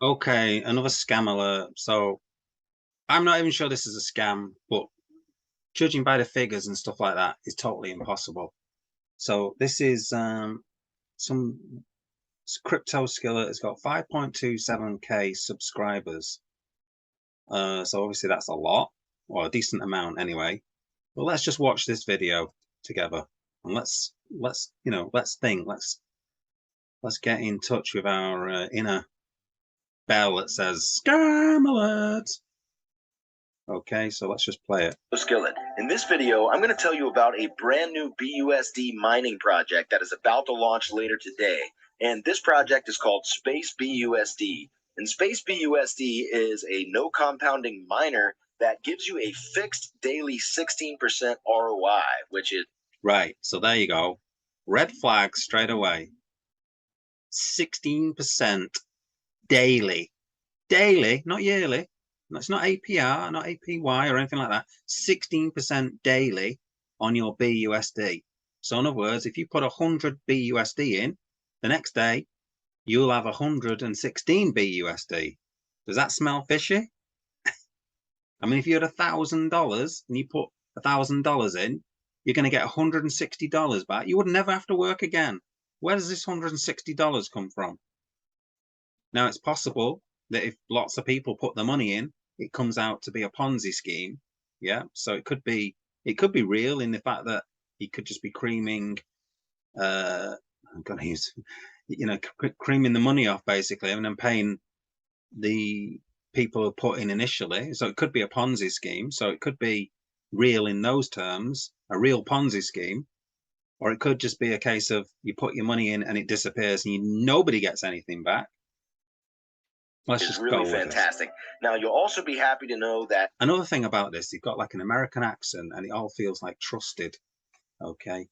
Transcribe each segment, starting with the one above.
Okay, another scam alert. So I'm not even sure this is a scam, but judging by the figures and stuff like that, is totally impossible. So this is some crypto skillet has got 5.27k subscribers. So obviously that's a lot, or a decent amount anyway. But let's just watch this video together and let's let's think. Let's get in touch with our inner bell that says scam alert. Okay, so let's just play it. Skillet. In this video, I'm going to tell you about a brand new BUSD mining project that is about to launch later today. And this project is called Space BUSD. And Space BUSD is a no compounding miner that gives you a fixed daily 16% ROI, which is Right, so there you go. Red flag straight away. 16% daily. Daily, not yearly. It's not APR, not APY or anything like that. 16% daily on your BUSD. So in other words, if you put 100 BUSD in, the next day you'll have 116 BUSD. Does that smell fishy? I mean, if you had $1,000 and you put $1,000 in, you're going to get $160 back. You would never have to work again. Where does this $160 come from? Now, it's possible that if lots of people put the money in, it comes out to be a Ponzi scheme. Yeah, so it could be real in the fact that he could just be creaming. I'm going to use, creaming the money off basically, and then paying the people who put in initially. So it could be a Ponzi scheme. So it could be real in those terms, a real Ponzi scheme, or it could just be a case of you put your money in and it disappears and nobody gets anything back. Let's just really go with fantastic. Now, you'll also be happy to know that another thing about this, you've got like an American accent and it all feels like trusted. Okay.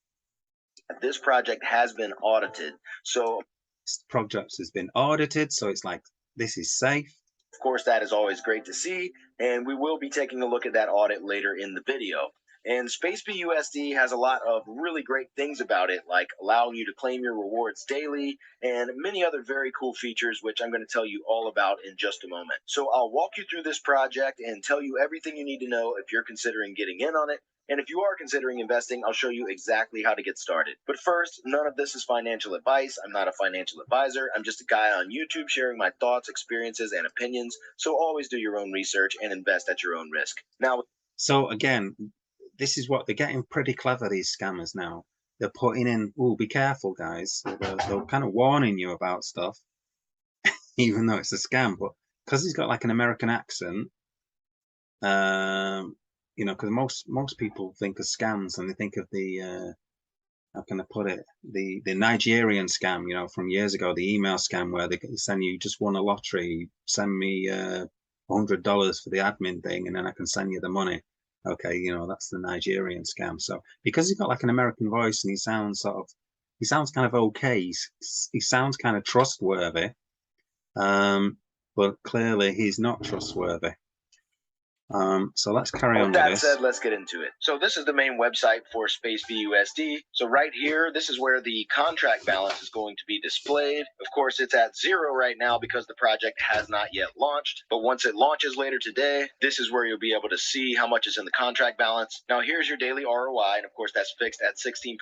This project has been audited. So This project has been audited, so it's like this is safe. Of course, that is always great to see, and we will be taking a look at that audit later in the video. And Space BUSD has a lot of really great things about it, like allowing you to claim your rewards daily and many other very cool features, which I'm going to tell you all about in just a moment. So I'll walk you through this project and tell you everything you need to know if you're considering getting in on it. And if you are considering investing, I'll show you exactly how to get started. But first, none of this is financial advice. I'm not a financial advisor. I'm just a guy on YouTube sharing my thoughts, experiences, and opinions. So always do your own research and invest at your own risk. Now, so again, this is what they're getting pretty clever, these scammers now. They're putting in, oh, be careful, guys. They're kind of warning you about stuff, even though it's a scam. But because he's got like an American accent, because most people think of scams and they think of the how can I put it, the Nigerian scam, from years ago, the email scam where they send you just won a lottery, send me $100 for the admin thing, and then I can send you the money. Okay, that's the Nigerian scam. So because he's got like an American voice and he sounds kind of okay. He sounds kind of trustworthy, but clearly he's not trustworthy. So let's carry on with this. With that said, let's get into it. So this is the main website for Space BUSD. So right here, this is where the contract balance is going to be displayed. Of course, it's at 0 right now because the project has not yet launched. But once it launches later today, this is where you'll be able to see how much is in the contract balance. Now here's your daily ROI, and of course that's fixed at 16%.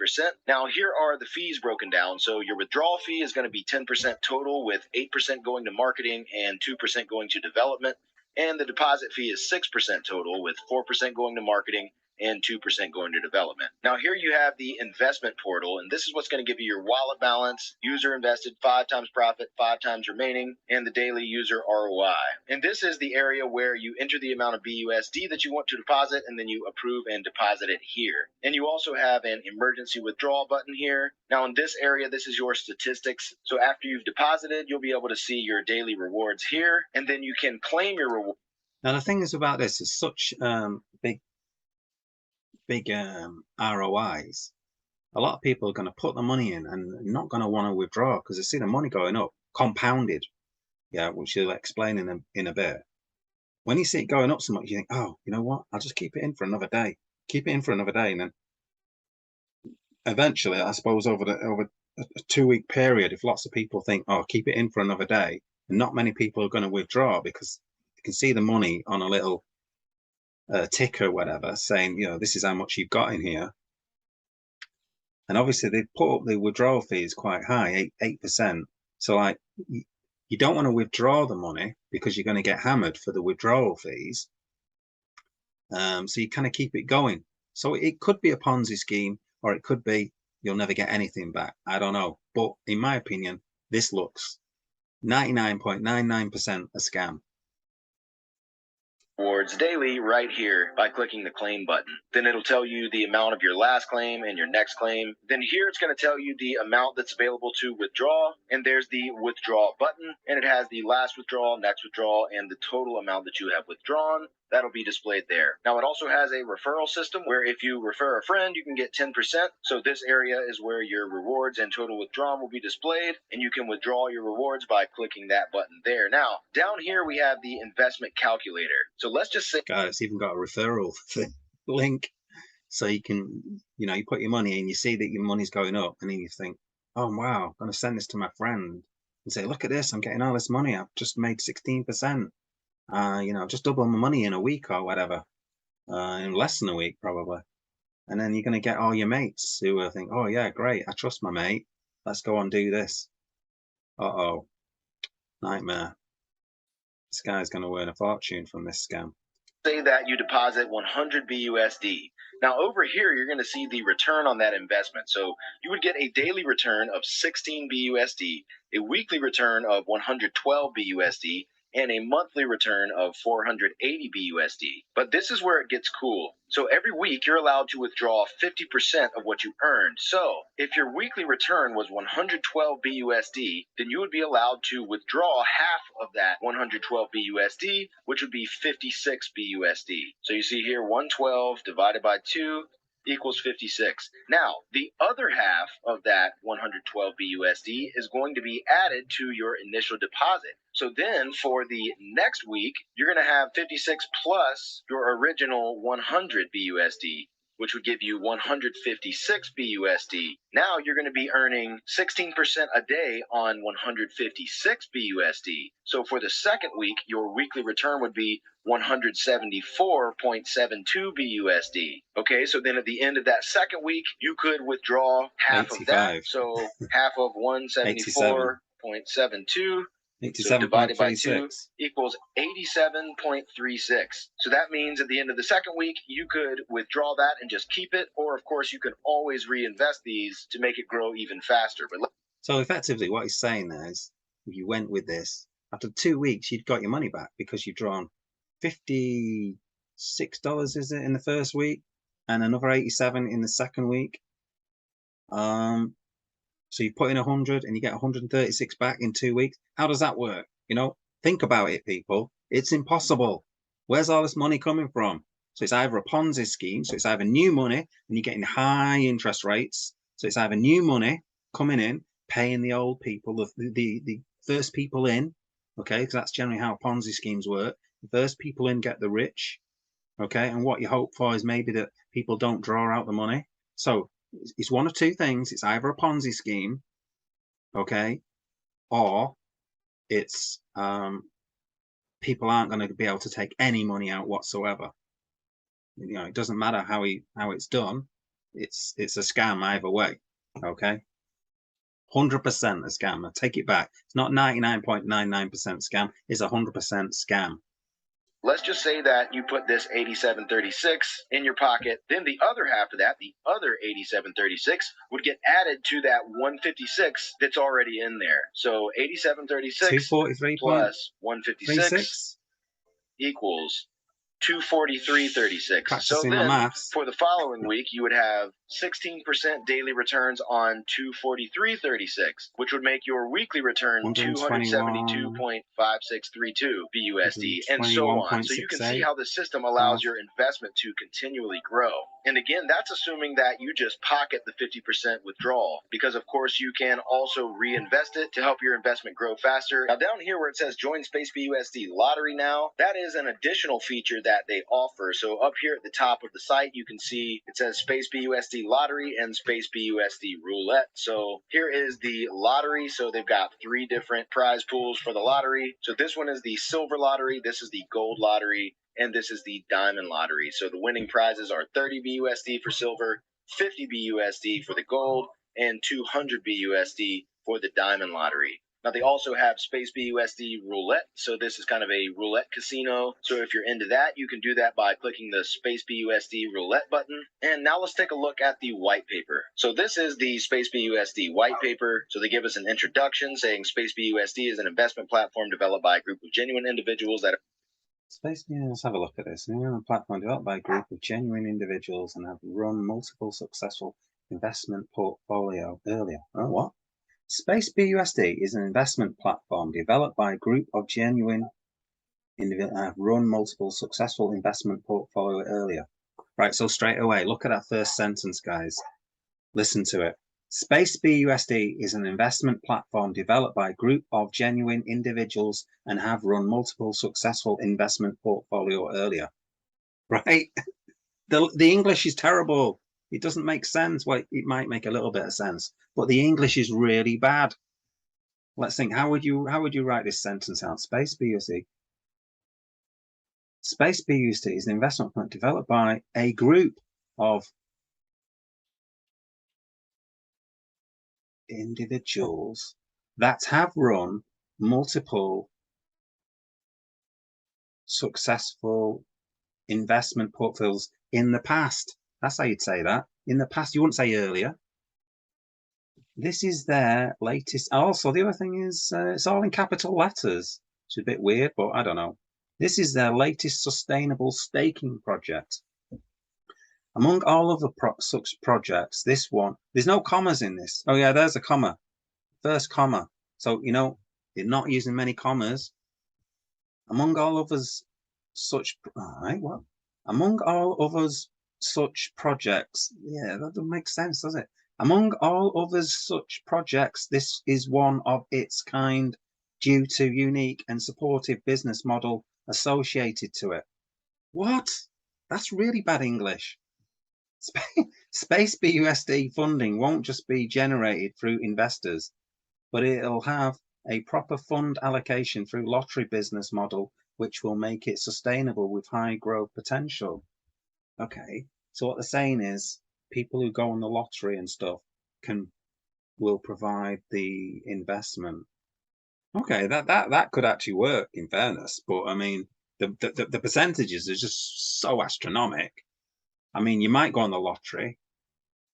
Now here are the fees broken down. So your withdrawal fee is going to be 10% total, with 8% going to marketing and 2% going to development. And the deposit fee is 6% total, with 4% going to marketing and 2% going to development. Now here you have the investment portal, and this is what's going to give you your wallet balance, user invested 5 times profit, 5 times remaining, and the daily user ROI. And this is the area where you enter the amount of BUSD that you want to deposit, and then you approve and deposit it here. And you also have an emergency withdrawal button here. Now in this area, this is your statistics. So after you've deposited, you'll be able to see your daily rewards here, and then you can claim your reward. Now the thing is about this is such big ROIs. A lot of people are going to put the money in and not going to want to withdraw because they see the money going up, compounded. Yeah, which you'll explain in a bit. When you see it going up so much, you think, oh, you know what? I'll just keep it in for another day. Keep it in for another day, and then eventually, I suppose over a 2-week period, if lots of people think, oh, keep it in for another day, And not many people are going to withdraw because you can see the money on a little ticker, whatever, saying, you know, this is how much you've got in here. And obviously they've put up the withdrawal fees quite high, 8%. So like you don't want to withdraw the money because you're going to get hammered for the withdrawal fees. So you kind of keep it going. So it could be a Ponzi scheme, or it could be you'll never get anything back. I don't know. But in my opinion, this looks 99.99% a scam. Rewards daily right here by clicking the claim button. Then it'll tell you the amount of your last claim and your next claim. Then here it's going to tell you the amount that's available to withdraw, and there's the withdraw button, and it has the last withdrawal, next withdrawal, and the total amount that you have withdrawn. That'll be displayed there. Now it also has a referral system where if you refer a friend, you can get 10%. So this area is where your rewards and total withdrawn will be displayed, and you can withdraw your rewards by clicking that button there. Now, down here we have the investment calculator. So let's just say, God, it's even got a referral link. So you can, you know, you put your money in, you see that your money's going up, and then you think, oh wow, I'm gonna send this to my friend and say, look at this, I'm getting all this money, I've just made 16%. You know, just double my money in a week or whatever, in less than a week probably. And then you're going to get all your mates who will think, oh yeah, great, I trust my mate, let's go and do this. Uh-oh, nightmare. This guy's going to earn a fortune from this scam. Say that you deposit 100 BUSD. Now over here, you're going to see the return on that investment. So you would get a daily return of 16 BUSD, a weekly return of 112 BUSD, and a monthly return of 480 BUSD. But this is where it gets cool. So every week you're allowed to withdraw 50% of what you earned. So if your weekly return was 112 BUSD, then you would be allowed to withdraw half of that 112 BUSD, which would be 56 BUSD. So you see here 112 divided by 2 equals 56. Now, the other half of that 112 BUSD is going to be added to your initial deposit. So then for the next week, you're going to have 56 plus your original 100 BUSD, which would give you 156 BUSD. Now you're going to be earning 16% a day on 156 BUSD. So for the second week, your weekly return would be 174.72 BUSD. Okay, so then at the end of that second week, you could withdraw half 85. of that. So half of 174.72. So divided by 2 equals 87.36. So that means at the end of the second week, you could withdraw that and just keep it. Or, of course, you can always reinvest these to make it grow even faster. So effectively what he's saying there is, if you went with this, after 2 weeks, you'd got your money back because you've drawn $56, is it, in the first week, and another 87 in the second week. So you put in 100 and you get 136 back in 2 weeks. How does that work? You know, think about it, people. It's impossible. Where's all this money coming from? So it's either a Ponzi scheme, so it's either new money and you're getting high interest rates. So it's either new money coming in, paying the old people, the first people in, okay, because that's generally how Ponzi schemes work. The first people in get the rich, okay, and what you hope for is maybe that people don't draw out the money. So it's one of two things. It's either a Ponzi scheme, okay, or it's people aren't going to be able to take any money out whatsoever. You know, it doesn't matter how it's done. It's a scam either way, okay. 100% a scam. I take it back. It's not 99.99% scam. It's 100% scam. Let's just say that you put this 8736 in your pocket. Then the other half of that, the other 8736, would get added to that 156 that's already in there. So 8736 plus 156 equals 243.36. So then for the following week, you would have 16% daily returns on 243.36, which would make your weekly return 272.5632 BUSD, and so on. So you can see how the system allows your investment to continually grow. And again, that's assuming that you just pocket the 50% withdrawal, because of course you can also reinvest it to help your investment grow faster. Now down here where it says join Space BUSD Lottery now, that is an additional feature that they offer. So up here at the top of the site, you can see it says Space BUSD BUSD lottery and Space BUSD roulette. So here is the lottery. So they've got 3 different prize pools for the lottery. So this one is the silver lottery, this is the gold lottery, and this is the diamond lottery. So the winning prizes are 30 BUSD for silver, 50 BUSD for the gold, and 200 BUSD for the diamond lottery. Now they also have Space BUSD roulette. So this is kind of a roulette casino. So if you're into that, you can do that by clicking the Space BUSD roulette button. And now let's take a look at the white paper. So this is the Space BUSD white paper. So they give us an introduction saying Space BUSD is an investment platform developed by a group of genuine individuals that Space, yeah, let's have a look at this. A platform developed by a group of genuine individuals and have run multiple successful investment portfolio earlier. Oh, what? Space BUSD is an investment platform developed by a group of genuine individuals and have run multiple successful investment portfolio earlier. Right, so straight away, look at that first sentence, guys. Listen to it. Space BUSD is an investment platform developed by a group of genuine individuals and have run multiple successful investment portfolio earlier. Right? The English is terrible. It doesn't make sense. Well, it might make a little bit of sense, but the English is really bad. Let's think. How would you write this sentence out? Space BUSD. Space BUSD is an investment fund developed by a group of individuals that have run multiple successful investment portfolios in the past. That's how you'd say that. In the past, you wouldn't say earlier. This is their latest. Also, the other thing is it's all in capital letters. It's a bit weird, but I don't know. This is their latest sustainable staking project. Among all of the such projects, this one, there's no commas in this. Oh yeah, there's a comma. First comma. So, you know, they're not using many commas. Among all others such, all right, well, among all others such projects, yeah, that doesn't make sense, does it? Among all others such projects, this is one of its kind due to unique and supportive business model associated to it. What? That's really bad English. Space BUSD funding won't just be generated through investors, but it'll have a proper fund allocation through lottery business model, which will make it sustainable with high growth potential. Okay, so what they're saying is people who go on the lottery and stuff will provide the investment. Okay, that could actually work in fairness, but I mean the percentages are just so astronomical. I mean, you might go on the lottery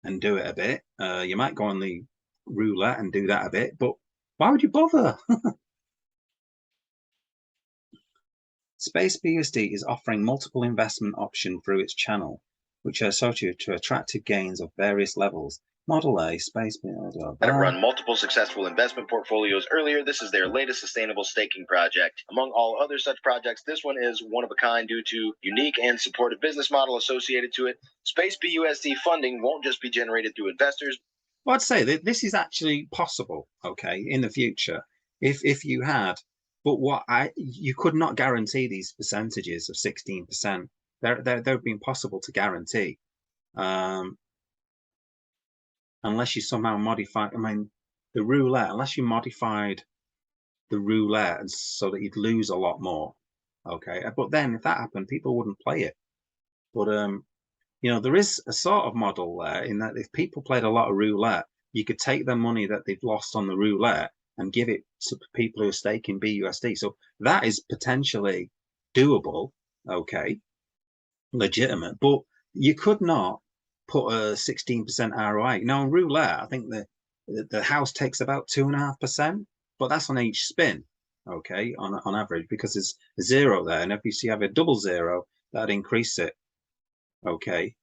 and do it a bit. You might go on the roulette and do that a bit, but why would you bother? Space BUSD is offering multiple investment options through its channel, which are associated to attractive gains of various levels. Model A, Space BUSD. that have run multiple successful investment portfolios earlier. This is their latest sustainable staking project. Among all other such projects, this one is one of a kind due to unique and supportive business model associated to it. Space BUSD funding won't just be generated through investors. Well, I'd say that this is actually possible, okay, in the future, if you had, but you could not guarantee these percentages of 16%. They've been possible to guarantee. Unless you somehow modify, I mean, the roulette, unless you modified the roulette so that you'd lose a lot more, okay. But then if that happened, people wouldn't play it. But you know, there is a sort of model there in that if people played a lot of roulette, you could take the money that they've lost on the roulette and give it to people who are staking BUSD. So that is potentially doable, okay, legitimate, but you could not put a 16% ROI. Now, in roulette, I think the house takes about 2.5%, but that's on each spin, okay, on average, because there's a zero there. And if you have a double zero, that'd increase it. Okay.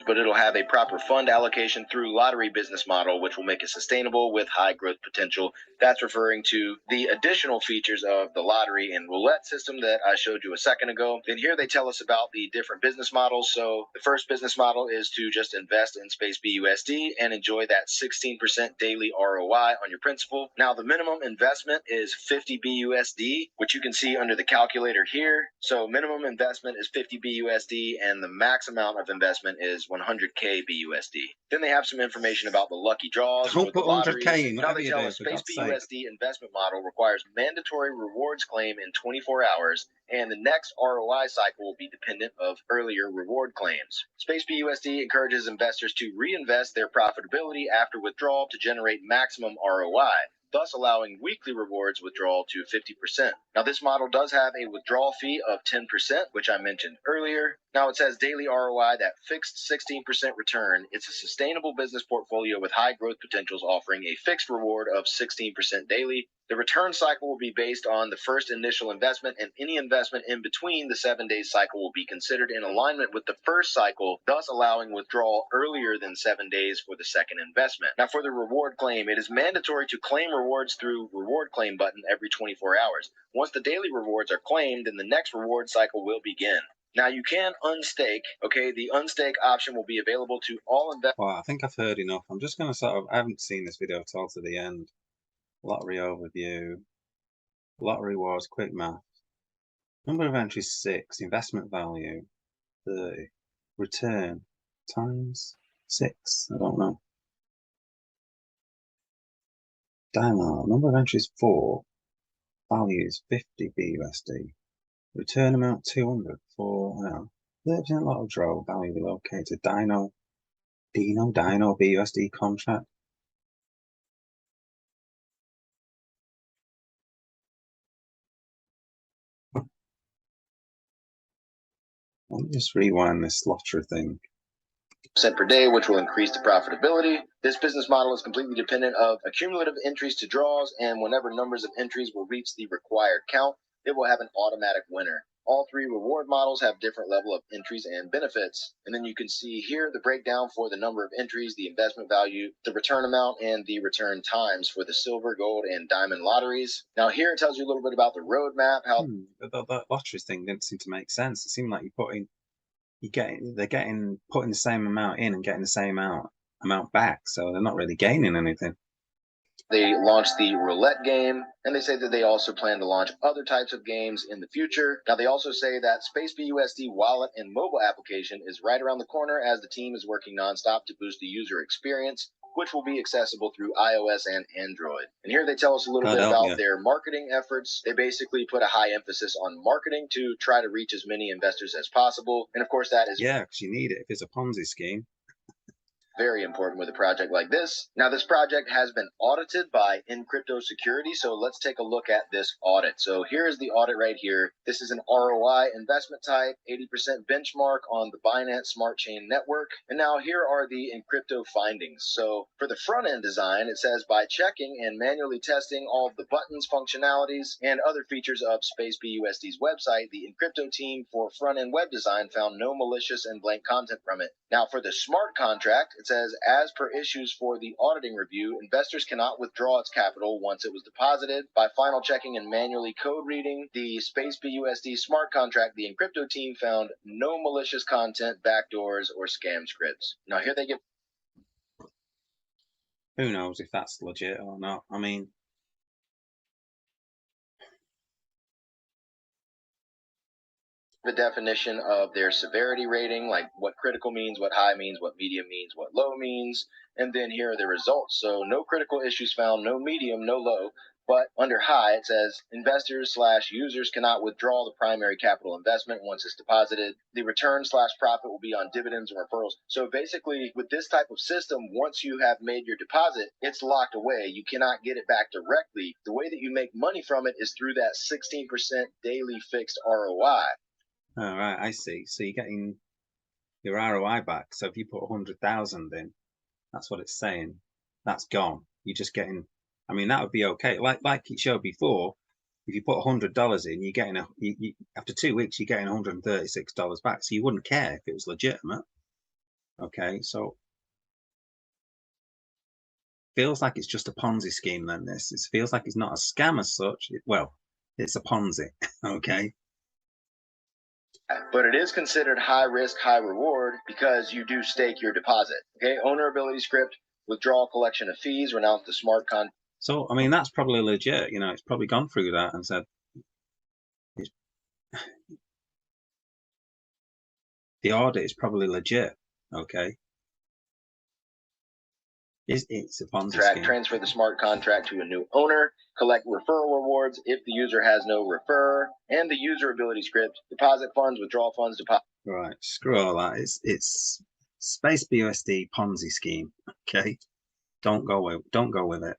but it'll have a proper fund allocation through lottery business model, which will make it sustainable with high growth potential. That's referring to the additional features of the lottery and roulette system that I showed you a second ago. Then here they tell us about the different business models. So the first business model is to just invest in Space BUSD and enjoy that 16% daily ROI on your principal. Now the minimum investment is 50 BUSD, which you can see under the calculator here. So minimum investment is 50 BUSD and the max amount of investment is 100K BUSD. Then they have some information about the lucky draws Don't for put the lotteries. 100K in, Now whatever they you tell do, us for Space God's sake. BUSD investment model requires mandatory rewards claim in 24 hours, and the next ROI cycle will be dependent of earlier reward claims. Space BUSD encourages investors to reinvest their profitability after withdrawal to generate maximum ROI, thus allowing weekly rewards withdrawal to 50%. Now this model does have a withdrawal fee of 10%, which I mentioned earlier. Now it says daily ROI, that fixed 16% return. It's a sustainable business portfolio with high growth potentials offering a fixed reward of 16% daily. The return cycle will be based on the first initial investment, and any investment in between the 7-day cycle will be considered in alignment with the first cycle, thus allowing withdrawal earlier than 7 days for the second investment. Now for the reward claim, it is mandatory to claim rewards through reward claim button every 24 hours. Once the daily rewards are claimed, then the next reward cycle will begin. Now you can unstake, okay? The unstake option will be available to all investors. Well, I think I've heard enough. I'm just going to I haven't seen this video till to the end. Lottery overview, lottery rewards, quick math. Number of entries 6, investment value 30, return times 6, I don't know. Diamond, number of entries 4, values 50 BUSD, return amount 200 for 30% lotto draw, value relocated, Dino BUSD contract. Let me just rewind this lottery thing. Per day, which will increase the profitability. This business model is completely dependent of accumulative entries to draws, and whenever numbers of entries will reach the required count, it will have an automatic winner. All three reward models have different level of entries and benefits. And then you can see here the breakdown for the number of entries, the investment value, the return amount, and the return times for the silver, gold, and diamond lotteries. Now here it tells you a little bit about the roadmap. That lottery thing didn't seem to make sense. It seemed like they're putting the same amount in and getting the same amount back, so they're not really gaining anything. They launched the roulette game, and they say that they also plan to launch other types of games in the future. Now, they also say that Space BUSD wallet and mobile application is right around the corner as the team is working nonstop to boost the user experience, which will be accessible through iOS and Android. And here they tell us a little bit about their marketing efforts. They basically put a high emphasis on marketing to try to reach as many investors as possible. And of course, that is because you need it if it's a Ponzi scheme. Very important with a project like this. Now, this project has been audited by Encrypto Security, so let's take a look at this audit. So here is the audit right here. This is an ROI investment type, 80% benchmark on the Binance Smart Chain Network. And now here are the Encrypto findings. So for the front end design, it says by checking and manually testing all of the buttons, functionalities, and other features of Space BUSD's website, the Encrypto team for front end web design found no malicious and blank content from it. Now for the smart contract, it says, as per issues for the auditing review, investors cannot withdraw its capital once it was deposited. By final checking and manually code reading the Space BUSD smart contract, the Encrypto team found no malicious content, backdoors, or scam scripts. Now here they give. Who knows if that's legit or not? I mean, the definition of their severity rating, like what critical means, what high means, what medium means, what low means, and then here are the results. So no critical issues found, no medium, no low, but under high it says investors/users cannot withdraw the primary capital investment once it's deposited. The return/profit will be on dividends and referrals. So basically with this type of system, once you have made your deposit, it's locked away. You cannot get it back directly. The way that you make money from it is through that 16% daily fixed ROI. All right, I see. So you're getting your ROI back. So if you put 100,000 in, that's what it's saying. That's gone. You're just getting. I mean, that would be okay. Like it showed before, if you put $100 in, you're getting after 2 weeks, you're getting $136 back. So you wouldn't care if it was legitimate. Okay, so feels like it's just a Ponzi scheme. Then this it feels like it's not a scam as such. Well, it's a Ponzi. Okay. But it is considered high risk, high reward because you do stake your deposit. Okay, owner ability script, withdrawal collection of fees, renounce the smart contract. So, I mean, that's probably legit. You know, it's probably gone through that and said, the audit is probably legit. Okay. It's a Ponzi scheme. Transfer the smart contract to a new owner, collect referral rewards if the user has no referrer, and the user ability script, deposit funds, withdraw funds, deposit. Right, screw all that. It's Space BUSD Ponzi scheme. Okay. Don't go with it.